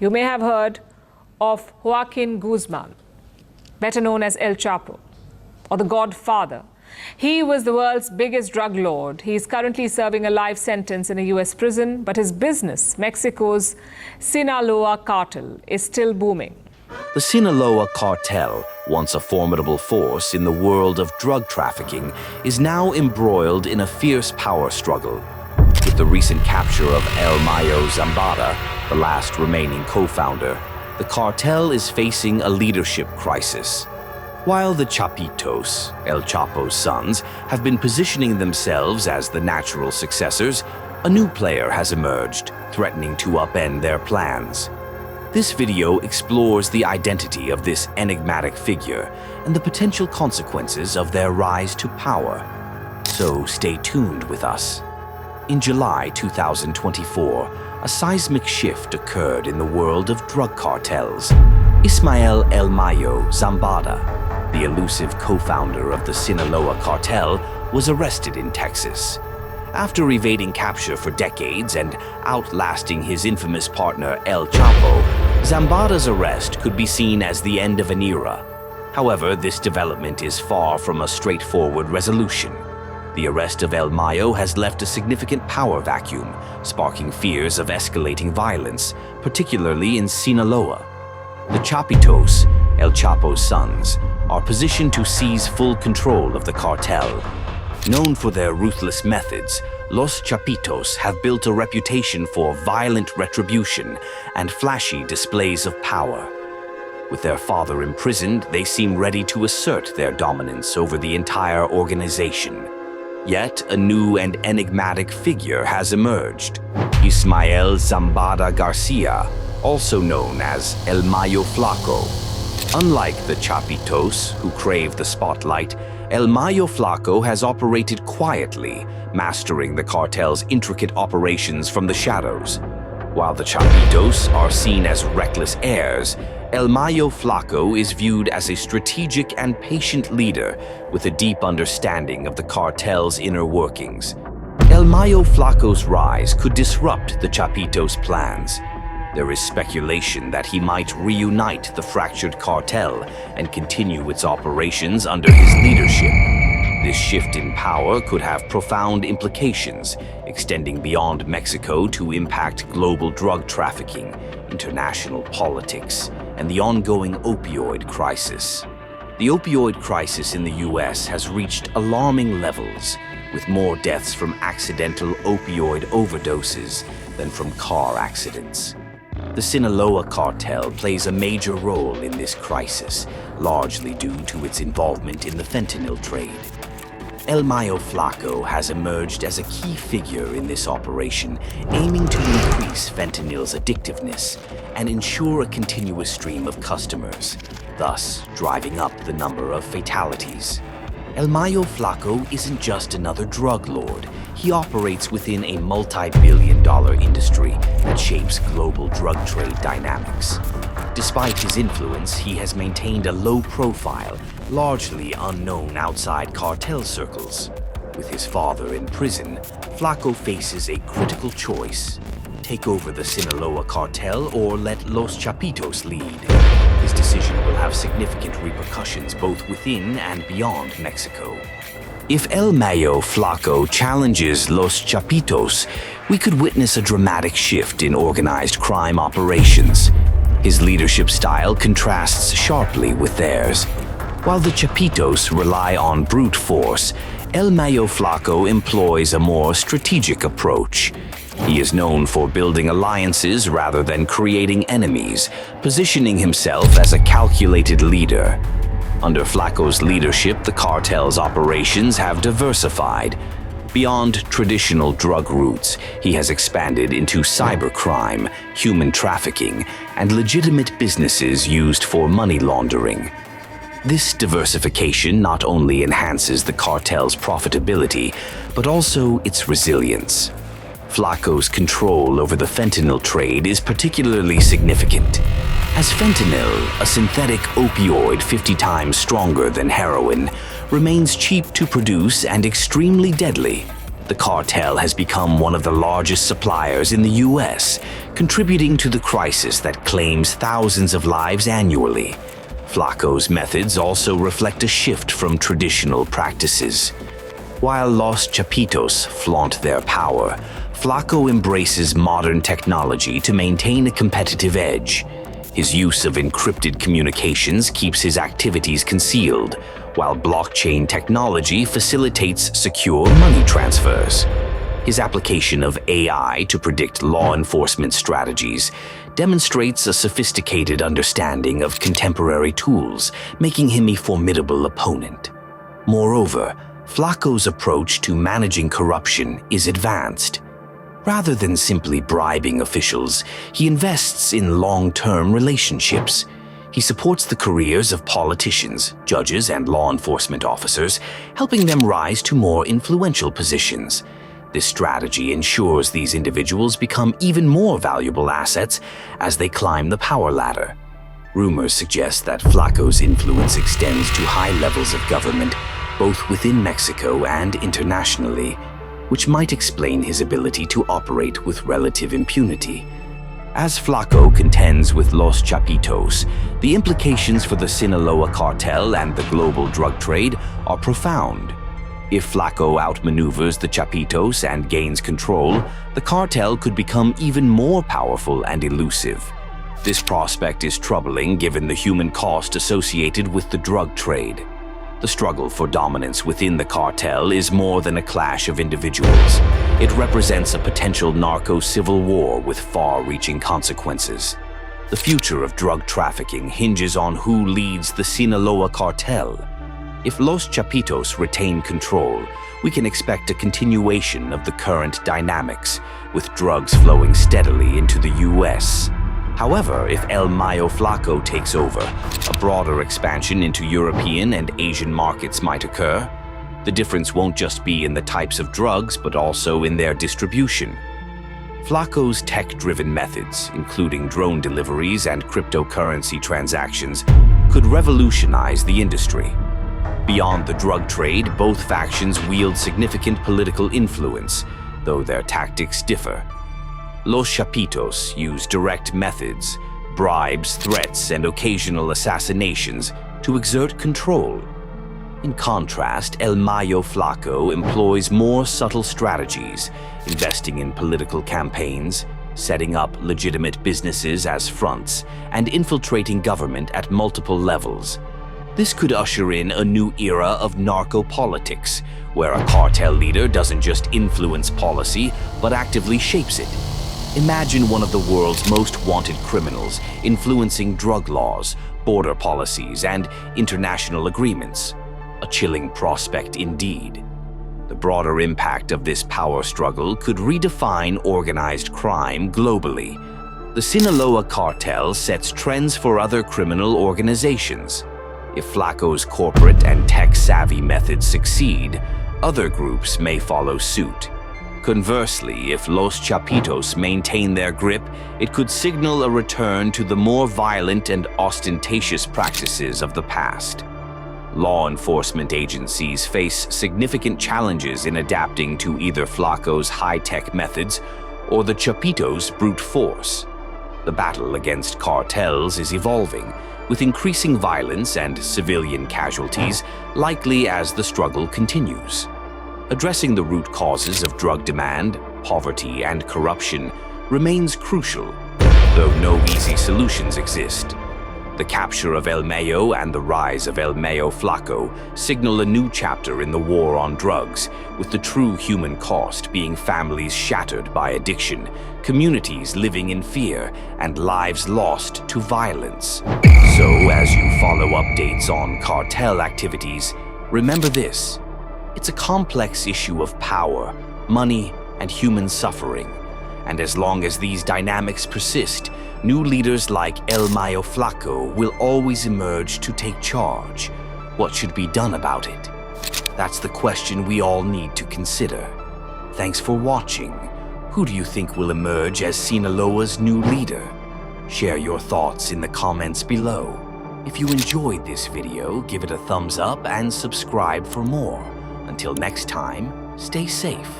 You may have heard of Joaquin Guzman, better known as El Chapo, or the Godfather. He was the world's biggest drug lord. He is currently serving a life sentence in a US prison, but his business, Mexico's Sinaloa Cartel, is still booming. The Sinaloa Cartel, once a formidable force in the world of drug trafficking, is now embroiled in a fierce power struggle. With the recent capture of El Mayo Zambada, the last remaining co-founder, the cartel is facing a leadership crisis. While the Chapitos, El Chapo's sons, have been positioning themselves as the natural successors, a new player has emerged, threatening to upend their plans. This video explores the identity of this enigmatic figure and the potential consequences of their rise to power. So stay tuned with us. In July 2024, a seismic shift occurred in the world of drug cartels. Ismael El Mayo Zambada, the elusive co-founder of the Sinaloa Cartel, was arrested in Texas. After evading capture for decades and outlasting his infamous partner El Chapo, Zambada's arrest could be seen as the end of an era. However, this development is far from a straightforward resolution. The arrest of El Mayo has left a significant power vacuum, sparking fears of escalating violence, particularly in Sinaloa. The Chapitos, El Chapo's sons, are positioned to seize full control of the cartel. Known for their ruthless methods, Los Chapitos have built a reputation for violent retribution and flashy displays of power. With their father imprisoned, they seem ready to assert their dominance over the entire organization. Yet, a new and enigmatic figure has emerged: Ismael Zambada Garcia, also known as El Mayo Flaco. Unlike the Chapitos, who crave the spotlight, El Mayo Flaco has operated quietly, mastering the cartel's intricate operations from the shadows. While the Chapitos are seen as reckless heirs, El Mayo Flaco is viewed as a strategic and patient leader with a deep understanding of the cartel's inner workings. El Mayo Flaco's rise could disrupt the Chapitos' plans. There is speculation that he might reunite the fractured cartel and continue its operations under his leadership. This shift in power could have profound implications, extending beyond Mexico to impact global drug trafficking, international politics, and the ongoing opioid crisis. The opioid crisis in the US has reached alarming levels, with more deaths from accidental opioid overdoses than from car accidents. The Sinaloa Cartel plays a major role in this crisis, largely due to its involvement in the fentanyl trade. El Mayo Flaco has emerged as a key figure in this operation, aiming to increase fentanyl's addictiveness and ensure a continuous stream of customers, thus driving up the number of fatalities. El Mayo Flaco isn't just another drug lord. He operates within a multi-billion-dollar industry that shapes global drug trade dynamics. Despite his influence, he has maintained a low profile, largely unknown outside cartel circles. With his father in prison, Flaco faces a critical choice: take over the Sinaloa Cartel or let Los Chapitos lead. His decision will have significant repercussions both within and beyond Mexico. If El Mayo Flaco challenges Los Chapitos, we could witness a dramatic shift in organized crime operations. His leadership style contrasts sharply with theirs. While the Chapitos rely on brute force, El Mayo Flaco employs a more strategic approach. He is known for building alliances rather than creating enemies, positioning himself as a calculated leader. Under Flaco's leadership, the cartel's operations have diversified. Beyond traditional drug routes, he has expanded into cybercrime, human trafficking, and legitimate businesses used for money laundering. This diversification not only enhances the cartel's profitability, but also its resilience. Flaco's control over the fentanyl trade is particularly significant, as fentanyl, a synthetic opioid 50 times stronger than heroin, remains cheap to produce and extremely deadly. The cartel has become one of the largest suppliers in the U.S., contributing to the crisis that claims thousands of lives annually. Flaco's methods also reflect a shift from traditional practices. While Los Chapitos flaunt their power, Flaco embraces modern technology to maintain a competitive edge. His use of encrypted communications keeps his activities concealed, while blockchain technology facilitates secure money transfers. His application of AI to predict law enforcement strategies demonstrates a sophisticated understanding of contemporary tools, making him a formidable opponent. Moreover, Flaco's approach to managing corruption is advanced. Rather than simply bribing officials, he invests in long-term relationships. He supports the careers of politicians, judges, and law enforcement officers, helping them rise to more influential positions. This strategy ensures these individuals become even more valuable assets as they climb the power ladder. Rumors suggest that Flaco's influence extends to high levels of government, both within Mexico and internationally, which might explain his ability to operate with relative impunity. As Flaco contends with Los Chapitos, the implications for the Sinaloa Cartel and the global drug trade are profound. If Flaco outmaneuvers the Chapitos and gains control, the cartel could become even more powerful and elusive. This prospect is troubling given the human cost associated with the drug trade. The struggle for dominance within the cartel is more than a clash of individuals. It represents a potential narco-civil war with far-reaching consequences. The future of drug trafficking hinges on who leads the Sinaloa Cartel. If Los Chapitos retain control, we can expect a continuation of the current dynamics, with drugs flowing steadily into the U.S. However, if Mayo Flaco takes over, a broader expansion into European and Asian markets might occur. The difference won't just be in the types of drugs, but also in their distribution. Flaco's tech-driven methods, including drone deliveries and cryptocurrency transactions, could revolutionize the industry. Beyond the drug trade, both factions wield significant political influence, though their tactics differ. Los Chapitos use direct methods, bribes, threats, and occasional assassinations to exert control. In contrast, Mayo Flaco employs more subtle strategies, investing in political campaigns, setting up legitimate businesses as fronts, and infiltrating government at multiple levels. This could usher in a new era of narco-politics, where a cartel leader doesn't just influence policy, but actively shapes it. Imagine one of the world's most wanted criminals influencing drug laws, border policies, and international agreements. A chilling prospect indeed. The broader impact of this power struggle could redefine organized crime globally. The Sinaloa Cartel sets trends for other criminal organizations. If Flaco's corporate and tech-savvy methods succeed, other groups may follow suit. Conversely, if Los Chapitos maintain their grip, it could signal a return to the more violent and ostentatious practices of the past. Law enforcement agencies face significant challenges in adapting to either Flaco's high-tech methods or the Chapitos' brute force. The battle against cartels is evolving, with increasing violence and civilian casualties likely as the struggle continues. Addressing the root causes of drug demand, poverty, and corruption remains crucial, though no easy solutions exist. The capture of Mayo and the rise of Mayo Flaco signal a new chapter in the war on drugs, with the true human cost being families shattered by addiction, communities living in fear, and lives lost to violence. So, as you follow updates on cartel activities, remember this: it's a complex issue of power, money, and human suffering. And as long as these dynamics persist, new leaders like Mayo Flaco will always emerge to take charge. What should be done about it? That's the question we all need to consider. Thanks for watching. Who do you think will emerge as Sinaloa's new leader? Share your thoughts in the comments below. If you enjoyed this video, give it a thumbs up and subscribe for more. Until next time, stay safe.